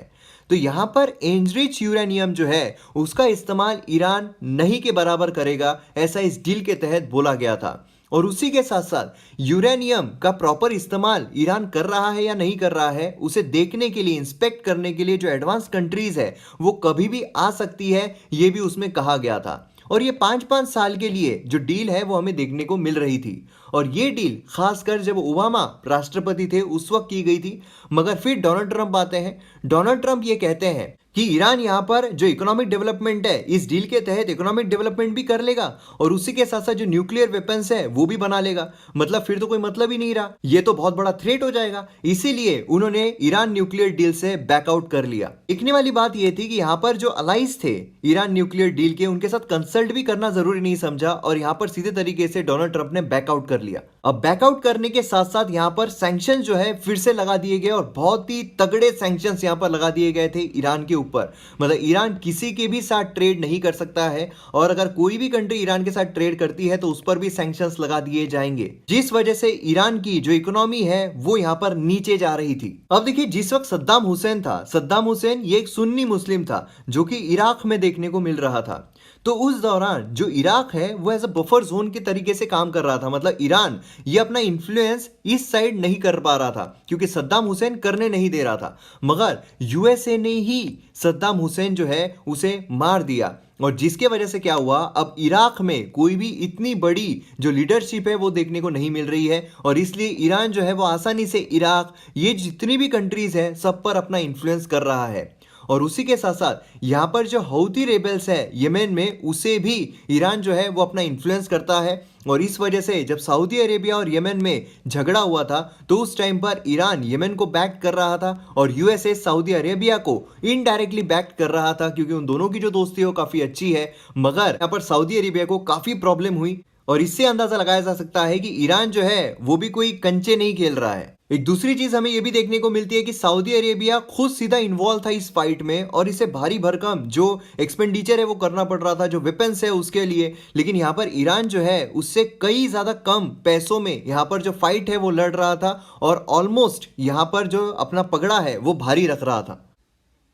तो यहाँ पर एनरिच यूरेनियम जो है उसका इस्तेमाल ईरान नहीं के बराबर करेगा, ऐसा इस डील के तहत बोला गया था। और उसी के साथ साथ यूरेनियम का प्रॉपर इस्तेमाल ईरान कर रहा है या नहीं कर रहा है उसे देखने के लिए, इंस्पेक्ट करने के लिए जो एडवांस कंट्रीज है वो कभी भी आ सकती है, ये भी उसमें कहा गया था। और ये 5-5 साल के लिए जो डील है वो हमें देखने को मिल रही थी, और ये डील खासकर जब ओबामा राष्ट्रपति थे उस वक्त की गई थी। मगर फिर डोनाल्ड ट्रंप आते हैं। डोनाल्ड ट्रंप ये कहते हैं कि ईरान यहाँ पर जो इकोनॉमिक डेवलपमेंट है इस डील के तहत इकोनॉमिक डेवलपमेंट भी कर लेगा, और उसी के साथ साथ जो न्यूक्लियर वेपन्स है वो भी बना लेगा। मतलब फिर तो कोई मतलब ही नहीं रहा, ये तो बहुत बड़ा थ्रेट हो जाएगा। इसीलिए उन्होंने ईरान न्यूक्लियर डील से बैकआउट कर लिया। देखने वाली बात ये थी कि यहाँ पर जो अलाइज थे ईरान न्यूक्लियर डील के, उनके साथ कंसल्ट भी करना जरूरी नहीं समझा, और यहाँ पर सीधे तरीके से डोनाल्ड ट्रंप ने बैकआउट कर लिया। अब बैकआउट करने के साथ साथ यहाँ पर सैंक्शन जो है फिर से लगा दिए गए और बहुत ही तगड़े सैंक्शंस यहाँ पर लगा दिए गए थे ईरान के ऊपर। मतलब ईरान किसी के भी साथ ट्रेड नहीं कर सकता है और अगर कोई भी कंट्री ईरान के साथ ट्रेड करती है तो उस पर भी सैंक्शंस लगा दिए जाएंगे, जिस वजह से ईरान की जो इकोनॉमी है वो यहाँ पर नीचे जा रही थी। अब देखिए, जिस वक्त सद्दाम हुसैन था, सद्दाम हुसैन ये एक सुन्नी मुस्लिम था जो कि इराक में देखने को मिल रहा था। तो उस दौरान जो इराक है वो एज अ बफर जोन के तरीके से काम कर रहा था। मतलब ईरान ये अपना इन्फ्लुएंस इस साइड नहीं कर पा रहा था क्योंकि सद्दाम हुसैन करने नहीं दे रहा था, मगर यूएसए ने ही सद्दाम हुसैन जो है उसे मार दिया। और जिसके वजह से क्या हुआ, अब इराक में कोई भी इतनी बड़ी जो लीडरशिप है वो देखने को नहीं मिल रही है और इसलिए ईरान जो है वो आसानी से इराक, ये जितनी भी कंट्रीज है सब पर अपना इन्फ्लुएंस कर रहा है। और उसी के साथ साथ यहाँ पर जो हौती रेबल्स है यमन में, उसे भी ईरान जो है वो अपना इन्फ्लुएंस करता है। और इस वजह से जब सऊदी अरेबिया और यमन में झगड़ा हुआ था तो उस टाइम पर ईरान यमन को बैक कर रहा था और यूएसए सऊदी अरेबिया को इनडायरेक्टली बैक कर रहा था, क्योंकि उन दोनों की जो दोस्ती है वो काफ़ी अच्छी है। मगर यहाँ पर सऊदी अरेबिया को काफ़ी प्रॉब्लम हुई और इससे अंदाजा लगाया जा सकता है कि ईरान जो है वो भी कोई कंचे नहीं खेल रहा है। एक दूसरी चीज हमें यह भी देखने को मिलती है कि सऊदी अरेबिया खुद सीधा इन्वॉल्व था इस फाइट में और इसे भारी भरकम जो एक्सपेंडिचर है वो करना पड़ रहा था, जो वेपन्स है उसके लिए। लेकिन यहाँ पर ईरान जो है उससे कई ज्यादा कम पैसों में यहाँ पर जो फाइट है वो लड़ रहा था और ऑलमोस्ट यहाँ पर जो अपना पगड़ा है वो भारी रख रहा था।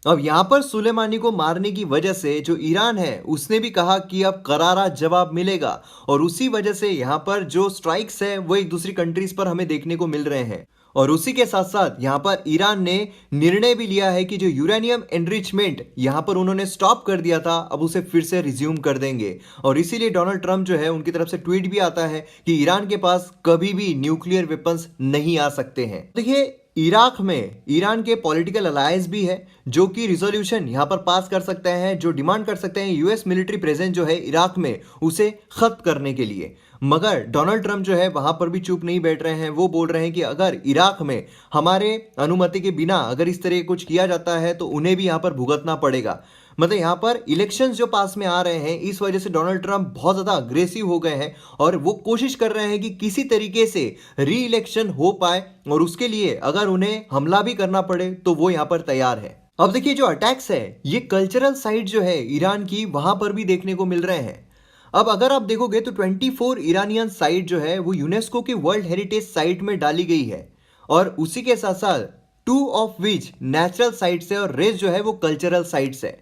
अब यहाँ पर सुलेमानी को मारने की वजह से जो ईरान है उसने भी कहा कि अब करारा जवाब मिलेगा और उसी वजह से यहाँ पर जो स्ट्राइक्स है वो एक दूसरी कंट्रीज पर हमें देखने को मिल रहे हैं। और उसी के साथ साथ यहाँ पर ईरान ने निर्णय भी लिया है कि जो यूरेनियम एनरिचमेंट यहाँ पर उन्होंने स्टॉप कर दिया था अब उसे फिर से रिज्यूम कर देंगे। और इसीलिए डोनाल्ड ट्रंप जो है उनकी तरफ से ट्वीट भी आता है कि ईरान के पास कभी भी न्यूक्लियर वेपन्स नहीं आ सकते हैं। देखिए, इराक में ईरान के पॉलिटिकल अलायंस भी है जो कि रिजोल्यूशन यहाँ पर पास कर सकते हैं, जो डिमांड कर सकते हैं यूएस मिलिट्री प्रेजेंस जो है इराक में उसे खत्म करने के लिए। मगर डोनाल्ड ट्रंप जो है वहां पर भी चुप नहीं बैठ रहे हैं। वो बोल रहे हैं कि अगर इराक में हमारे अनुमति के बिना अगर इस तरह कुछ किया जाता है तो उन्हें भी यहाँ पर भुगतना पड़ेगा। मतलब यहाँ पर इलेक्शंस जो पास में आ रहे हैं इस वजह से डोनाल्ड ट्रंप बहुत ज़्यादा अग्रेसिव हो गए हैं और वो कोशिश कर रहे हैं कि किसी तरीके से री इलेक्शन हो पाए और उसके लिए अगर उन्हें हमला भी करना पड़े तो वो यहाँ पर तैयार है। अब देखिए, जो अटैक्स है ये कल्चरल साइट जो है ईरान की वहां पर भी देखने को मिल रहे हैं। अब अगर आप देखोगे तो 24 ईरानियन साइट जो है वो यूनेस्को की वर्ल्ड हेरिटेज साइट में डाली गई है और उसी के साथ साथ 2 ऑफ विच नेचुरल साइट्स है और रेस्ट जो है वो कल्चरल साइट्स है।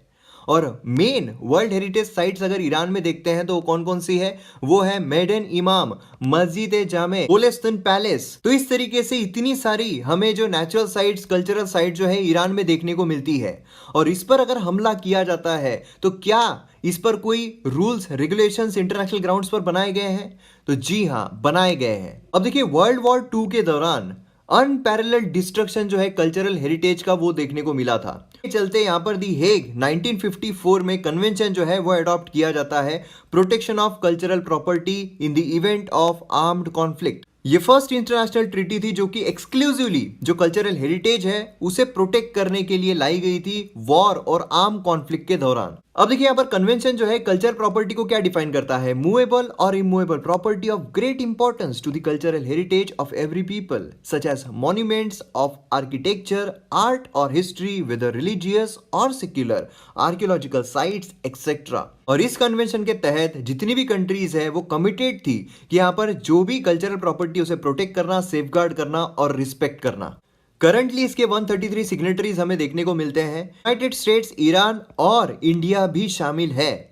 और मेन वर्ल्ड हेरिटेज साइट्स अगर ईरान में देखते हैं तो वो कौन कौन सी है, वो है मेडन इमाम, मस्जिद जामे, गोलेस्तान पैलेस। तो इस तरीके से इतनी सारी हमें जो नेचुरल साइट्स, कल्चरल साइट जो है ईरान में देखने को मिलती है। और इस पर अगर हमला किया जाता है तो क्या इस पर कोई रूल्स रेगुलेशंस इंटरनेशनल ग्राउंड्स पर बनाए गए हैं? तो जी हाँ, बनाए गए हैं। अब देखिए, वर्ल्ड वॉर 2 के दौरान अनपैरेलल डिस्ट्रक्शन जो है कल्चरल हेरिटेज का वो देखने को मिला था। चलते यहाँ पर दी हेग 1954 में कन्वेंशन जो है वो अडॉप्ट किया जाता है, protection of cultural property in the event of armed conflict. ये फर्स्ट इंटरनेशनल ट्रीटी थी जो कि एक्सक्लूसिवली जो कल्चरल हेरिटेज है उसे प्रोटेक्ट करने के लिए लाई गई थी वॉर और आर्म कॉन्फ्लिक्ट के दौरान। अब देखिए, यहाँ पर कन्वेंशन जो है कल्चर प्रॉपर्टी को क्या डिफाइन करता है, मूवेबल और immovable property of great importance to the cultural heritage of every people such as monuments of architecture, art और हिस्ट्री वेदर रिलीजियस और सेक्युलर, आर्कियोलॉजिकल साइट्स एक्सेट्रा। और इस कन्वेंशन के तहत जितनी भी कंट्रीज है वो कमिटेड थी कि यहाँ पर जो भी कल्चरल प्रॉपर्टी उसे प्रोटेक्ट करना, सेफगार्ड करना और रिस्पेक्ट करना। करंटली इसके 133 सिग्नेटरीज हमें देखने को मिलते हैं। यूनाइटेड स्टेट्स, ईरान और इंडिया भी शामिल है।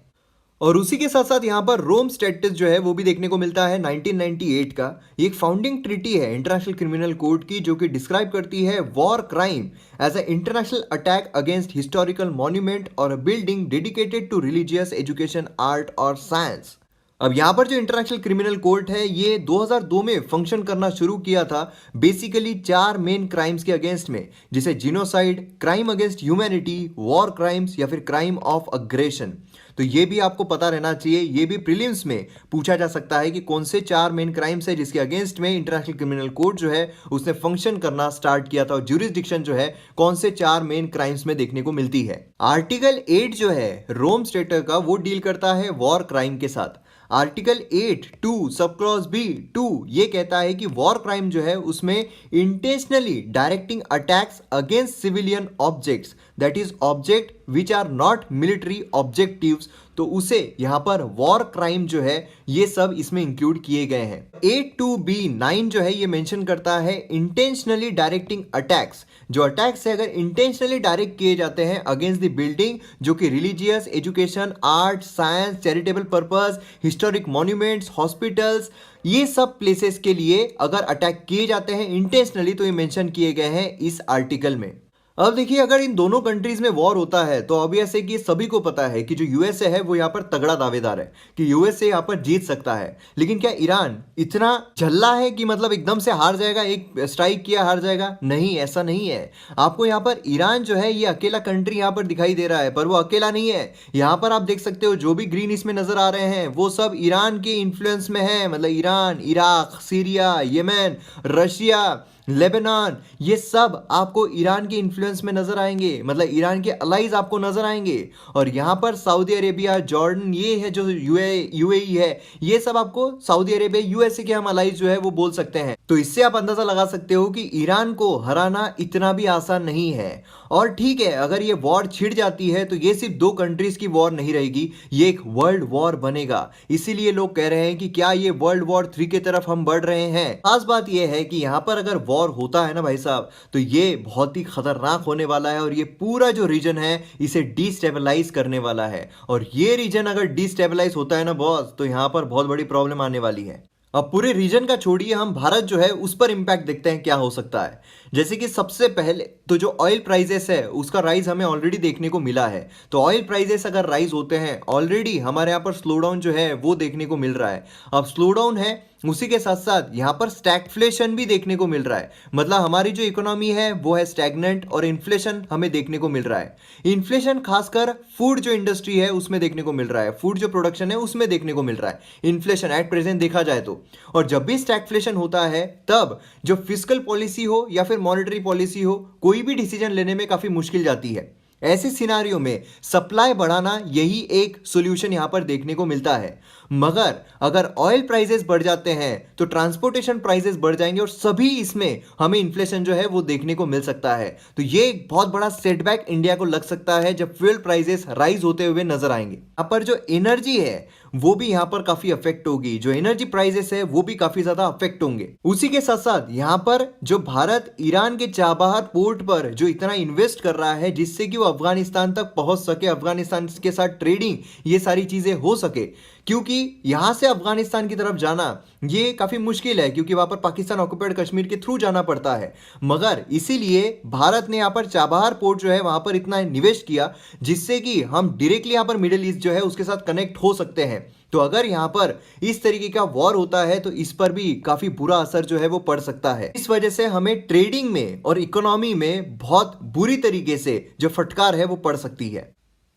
और उसी के साथ साथ यहाँ पर रोम स्टैट्यूट जो है वो भी देखने को मिलता है 1998 का। ये एक फाउंडिंग ट्रीटी है इंटरनेशनल क्रिमिनल कोर्ट की जो कि डिस्क्राइब करती है war crime as a international attack against historical monument और building dedicated to religious education, art और साइंस। अब यहाँ पर जो इंटरनेशनल क्रिमिनल कोर्ट है ये 2002 में फंक्शन करना शुरू किया था बेसिकली 4 मेन क्राइम्स के अगेंस्ट में, जिसे genocide, crime against humanity, war crimes या फिर क्राइम ऑफ अग्रेशन। तो ये भी आपको पता रहना चाहिए, ये भी प्रीलिम्स में पूछा जा सकता है कि कौन से 4 मेन क्राइम्स है जिसके अगेंस्ट में इंटरनेशनल क्रिमिनल कोर्ट जो है उसने फंक्शन करना स्टार्ट किया था और ज्यूरिसडिक्शन जो है कौन से 4 मेन क्राइम्स में देखने को मिलती है। आर्टिकल 8 जो है रोम स्टैट्यूट का वो डील करता है वॉर क्राइम के साथ। आर्टिकल 8(2) सब क्लॉज B(2) ये कहता है कि वॉर क्राइम जो है उसमें intentionally directing attacks against civilian objects, that is object which are not military objectives, तो उसे यहाँ पर वॉर क्राइम जो है ये सब इसमें इंक्लूड किए गए हैं। 8(2)(b)(9) जो है ये मेंशन करता है इंटेंशनली डायरेक्टिंग अटैक्स, जो अटैक्स है अगर इंटेंशनली डायरेक्ट किए जाते हैं अगेंस्ट द बिल्डिंग जो कि religious, education, art, science, charitable purpose, historic monuments, hospitals, ये सब प्लेसेस के लिए अगर अटैक किए जाते हैं इंटेंशनली तो ये मेंशन किए गए हैं इस आर्टिकल में। अब देखिए अगर इन दोनों कंट्रीज में वॉर होता है तो ऑब्वियस है कि ये सभी को पता है कि जो यूएसए है वो यहाँ पर तगड़ा दावेदार है कि यूएसए यहाँ पर जीत सकता है। लेकिन क्या ईरान इतना झल्ला है कि मतलब एकदम से हार जाएगा, एक स्ट्राइक किया हार जाएगा? नहीं, ऐसा नहीं है। आपको यहाँ पर ईरान जो है ये अकेला कंट्री यहाँ पर दिखाई दे रहा है, पर वो अकेला नहीं है। यहाँ पर आप देख सकते हो जो भी ग्रीन इसमें नजर आ रहे हैं वो सब ईरान के इन्फ्लुएंस में है, मतलब Iran, Iraq, Syria, Yemen, Russia, Lebanon, ये सब आपको ईरान के इन्फ्लुएंस में नजर आएंगे, मतलब ईरान के अलाइज आपको नजर आएंगे। और यहाँ पर सऊदी अरेबिया, जॉर्डन, ये है जो यूएई है, ये सब आपको सऊदी अरेबिया, यूएसए के हम अलाइज जो है वो बोल सकते हैं। तो इससे आप अंदाजा लगा सकते हो कि ईरान को हराना इतना भी आसान नहीं है। और ठीक है, अगर ये वॉर छिड़ जाती है तो ये सिर्फ दो कंट्रीज की वॉर नहीं रहेगी, ये एक वर्ल्ड वॉर बनेगा। इसीलिए लोग कह रहे हैं कि क्या ये वर्ल्ड वॉर 3 की तरफ हम बढ़ रहे हैं। खास बात यह है कि यहाँ पर अगर वॉर होता है ना भाई साहब, तो ये बहुत ही खतरनाक होने वाला है और ये पूरा जो रीजन है इसे डिस्टेबलाइज करने वाला है। और ये रीजन अगर डिस्टेबलाइज होता है ना बॉस, तो यहाँ पर बहुत बड़ी प्रॉब्लम आने वाली है। अब पूरे रीजन का छोड़िए, हम भारत जो है उस पर इंपैक्ट देखते हैं क्या हो सकता है। जैसे कि सबसे पहले तो जो ऑयल प्राइजेस है उसका राइज हमें ऑलरेडी देखने को मिला है। तो ऑयल प्राइजेस अगर राइज होते हैं, ऑलरेडी हमारे यहाँ पर स्लो डाउन जो है वो देखने को मिल रहा है। अब स्लो डाउन है, उसी के साथ साथ यहाँ पर स्टैगफ्लेशन भी देखने को मिल रहा है, मतलब हमारी जो इकोनॉमी है वो है स्टैग्नेंट और इन्फ्लेशन हमें देखने को मिल रहा है। इन्फ्लेशन खासकर फूड जो इंडस्ट्री है उसमें देखने को मिल रहा है, फूड जो प्रोडक्शन है उसमें देखने को मिल रहा है इन्फ्लेशन एट प्रेजेंट देखा जाए तो। और जब भी स्टैगफ्लेशन होता है तब जो फिस्कल पॉलिसी हो या फिर मॉनेटरी पॉलिसी हो, कोई भी डिसीजन लेने में काफी मुश्किल जाती है। ऐसे सिनारियो में सप्लाई बढ़ाना यही एक सॉल्यूशन यहां पर देखने को मिलता है। मगर अगर ऑयल प्राइसेस बढ़ जाते हैं तो ट्रांसपोर्टेशन प्राइसेस बढ़ जाएंगे और सभी इसमें हमें इन्फ्लेशन जो है वो देखने को मिल सकता है। तो ये एक बहुत बड़ा सेटबैक इंडिया को लग सकता है जब फ्यूल प्राइसेस राइज होते हुए नजर आएंगे। यहाँ पर जो एनर्जी है वो भी यहाँ पर काफी अफेक्ट होगी, जो एनर्जी प्राइसेस है वो भी काफी ज्यादा अफेक्ट होंगे। उसी के साथ साथ यहाँ पर जो भारत ईरान के चाबहार पोर्ट पर जो इतना इन्वेस्ट कर रहा है जिससे कि वो अफगानिस्तान तक पहुंच सके, अफगानिस्तान के साथ ट्रेडिंग, ये सारी चीजें हो सके, क्योंकि यहां से अफगानिस्तान की तरफ जाना ये काफी मुश्किल है क्योंकि वहां पर पाकिस्तान ऑक्युपाइड कश्मीर के थ्रू जाना पड़ता है। मगर इसीलिए भारत ने यहाँ पर चाबहार पोर्ट जो है वहां पर इतना निवेश किया जिससे कि हम डायरेक्टली यहाँ पर मिडिल ईस्ट जो है उसके साथ कनेक्ट हो सकते हैं। तो अगर यहाँ पर इस तरीके का वॉर होता है तो इस पर भी काफी बुरा असर जो है वो पड़ सकता है। इस वजह से हमें ट्रेडिंग में और इकोनॉमी में बहुत बुरी तरीके से जो फटकार है वो पड़ सकती है।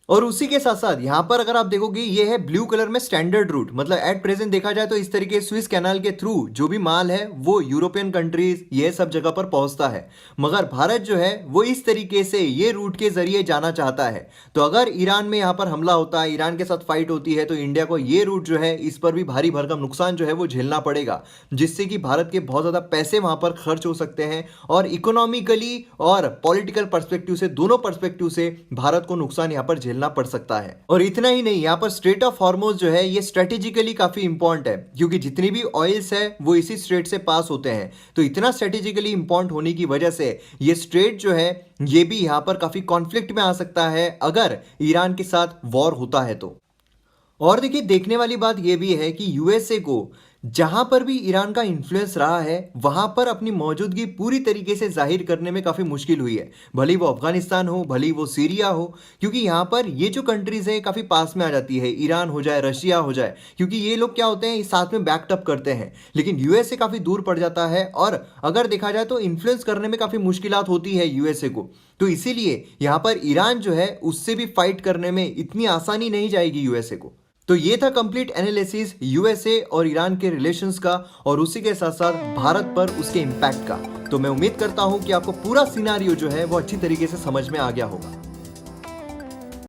और उसी के साथ साथ यहाँ पर अगर आप देखोगे ये है ब्लू कलर में स्टैंडर्ड रूट, मतलब एट प्रेजेंट देखा जाए तो इस तरीके स्विस कैनाल के थ्रू जो भी माल है वो यूरोपियन कंट्रीज ये सब जगह पर पहुंचता है। मगर भारत जो है वो इस तरीके से ये रूट के जरिए जाना चाहता है। तो अगर ईरान में यहाँ पर हमला होता है, ईरान के साथ फाइट होती है, तो इंडिया को ये रूट जो है इस पर भी भारी भरकम नुकसान जो है वो झेलना पड़ेगा, जिससे कि भारत के बहुत ज्यादा पैसे वहां पर खर्च हो सकते हैं और इकोनॉमिकली और पॉलिटिकल पर्सपेक्टिव से, दोनों पर्सपेक्टिव से भारत को नुकसान यहाँ पर झेलना पड़ सकता है। और इतना ही नहीं, यहाँ पर स्ट्रेट ऑफ हॉर्मुज जो है ये स्ट्रेटेजिकली काफी इंपॉर्टेंट है क्योंकि जितनी भी ऑयल्स है वो इसी स्ट्रेट से पास होते हैं। तो इतना स्ट्रेटेजिकली इंपॉर्टेंट होने की वजह से ये स्ट्रेट जो है ये भी यहाँ पर काफी कॉन्फ्लिक्ट में आ सकता है अगर ईरान के साथ वॉर होता है तो। और देखिए, देखने वाली बात यह भी है कि यूएसए को जहां पर भी ईरान का इन्फ्लुएंस रहा है वहां पर अपनी मौजूदगी पूरी तरीके से जाहिर करने में काफी मुश्किल हुई है, भले वो अफगानिस्तान हो, भले वो सीरिया हो, क्योंकि यहां पर ये जो कंट्रीज है काफी पास में आ जाती है, ईरान हो जाए, रशिया हो जाए, क्योंकि ये लोग क्या होते हैं साथ में बैकअप करते हैं। लेकिन यूएसए काफी दूर पड़ जाता है और अगर देखा जाए तो इन्फ्लुएंस करने में काफी मुश्किलात होती है यूएसए को। तो इसीलिए यहां पर ईरान जो है उससे भी फाइट करने में इतनी आसानी नहीं जाएगी यूएसए को। तो ये था कंप्लीट एनालिसिस यूएसए और ईरान के रिलेशंस का और उसी के साथ साथ भारत पर उसके इम्पैक्ट का। तो मैं उम्मीद करता हूं कि आपको पूरा सिनारियो जो है वो अच्छी तरीके से समझ में आ गया होगा।